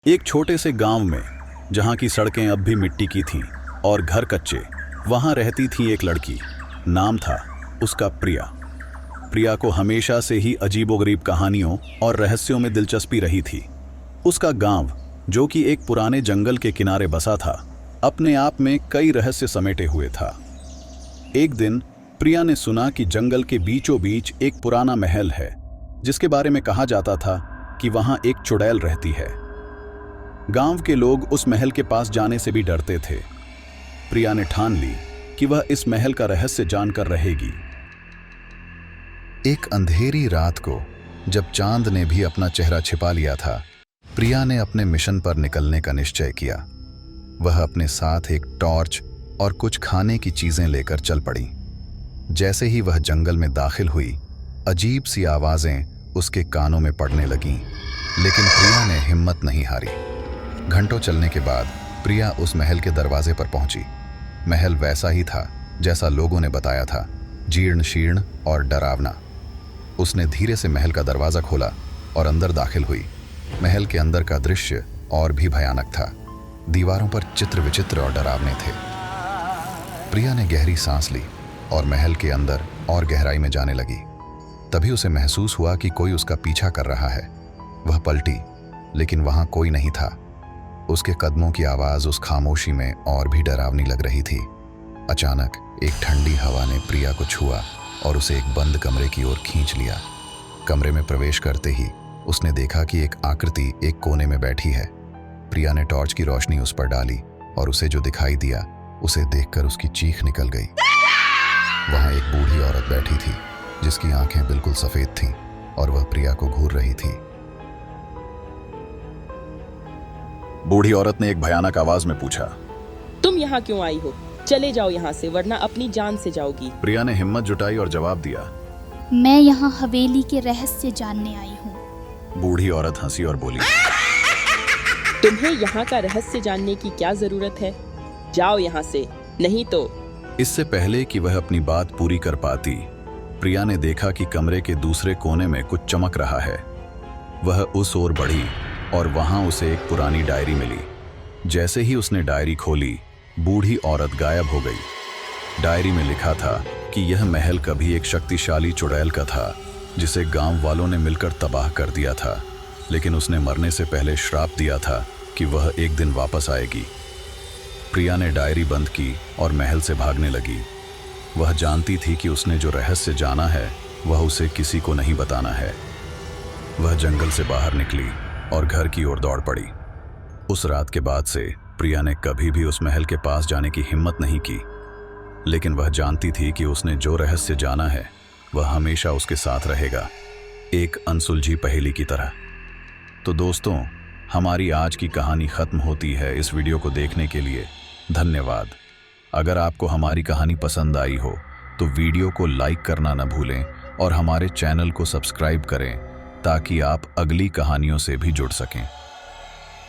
एक छोटे से गांव में, जहां की सड़कें अब भी मिट्टी की थीं और घर कच्चे, वहां रहती थी एक लड़की। नाम था उसका प्रिया। प्रिया को हमेशा से ही अजीबोगरीब कहानियों और रहस्यों में दिलचस्पी रही थी। उसका गांव, जो कि एक पुराने जंगल के किनारे बसा था, अपने आप में कई रहस्य समेटे हुए था। एक दिन प्रिया ने सुना कि जंगल के बीचों बीच एक पुराना महल है, जिसके बारे में कहा जाता था कि वहां एक चुड़ैल रहती है। गांव के लोग उस महल के पास जाने से भी डरते थे। प्रिया ने ठान ली कि वह इस महल का रहस्य जानकर रहेगी। एक अंधेरी रात को, जब चांद ने भी अपना चेहरा छिपा लिया था, प्रिया ने अपने मिशन पर निकलने का निश्चय किया। वह अपने साथ एक टॉर्च और कुछ खाने की चीजें लेकर चल पड़ी। जैसे ही वह जंगल में दाखिल हुई, अजीब सी आवाजें उसके कानों में पड़ने लगीं, लेकिन प्रिया ने हिम्मत नहीं हारी। घंटों चलने के बाद प्रिया उस महल के दरवाजे पर पहुंची। महल वैसा ही था जैसा लोगों ने बताया था, जीर्ण शीर्ण और डरावना। उसने धीरे से महल का दरवाजा खोला और अंदर दाखिल हुई। महल के अंदर का दृश्य और भी भयानक था। दीवारों पर चित्र विचित्र और डरावने थे। प्रिया ने गहरी सांस ली और महल के अंदर और गहराई में जाने लगी। तभी उसे महसूस हुआ कि कोई उसका पीछा कर रहा है। वह पलटी, लेकिन वहां कोई नहीं था। उसके कदमों की आवाज उस खामोशी में और भी डरावनी लग रही थी। अचानक एक ठंडी हवा ने प्रिया को छुआ और उसे एक बंद कमरे की ओर खींच लिया। कमरे में प्रवेश करते ही उसने देखा कि एक आकृति एक कोने में बैठी है। प्रिया ने टॉर्च की रोशनी उस पर डाली और उसे जो दिखाई दिया, उसे देखकर उसकी चीख निकल गई। वहां एक बूढ़ी औरत बैठी थी, जिसकी आंखें बिल्कुल सफेद थीं और वह प्रिया को घूर रही थी। बूढ़ी औरत ने एक भयानक आवाज में पूछा, तुम यहाँ क्यों आई हो? चले जाओ यहाँ से, वरना अपनी जान से जाओगी। प्रिया ने हिम्मत जुटाई और जवाब दिया, मैं यहाँ हवेली के रहस्य जानने आई हूँ। बूढ़ी औरत हंसी और बोली, तुम्हें यहाँ का रहस्य जानने की क्या जरूरत है? जाओ यहाँ से, नहीं तो। इससे पहले कि वह अपनी बात पूरी कर पाती, प्रिया ने देखा कि कमरे के दूसरे कोने में कुछ चमक रहा है। वह उस ओर बढ़ी और वहां उसे एक पुरानी डायरी मिली। जैसे ही उसने डायरी खोली, बूढ़ी औरत गायब हो गई। डायरी में लिखा था कि यह महल कभी एक शक्तिशाली चुड़ैल का था, जिसे गांव वालों ने मिलकर तबाह कर दिया था, लेकिन उसने मरने से पहले श्राप दिया था कि वह एक दिन वापस आएगी। प्रिया ने डायरी बंद की और महल से भागने लगी। वह जानती थी कि उसने जो रहस्य जाना है, वह उसे किसी को नहीं बताना है। वह जंगल से बाहर निकली और घर की ओर दौड़ पड़ी। उस रात के बाद से प्रिया ने कभी भी उस महल के पास जाने की हिम्मत नहीं की, लेकिन वह जानती थी कि उसने जो रहस्य जाना है, वह हमेशा उसके साथ रहेगा, एक अनसुलझी पहेली की तरह। तो दोस्तों, हमारी आज की कहानी खत्म होती है। इस वीडियो को देखने के लिए धन्यवाद। अगर आपको हमारी कहानी पसंद आई हो तो वीडियो को लाइक करना न भूलें और हमारे चैनल को सब्सक्राइब करें, ताकि आप अगली कहानियों से भी जुड़ सकें।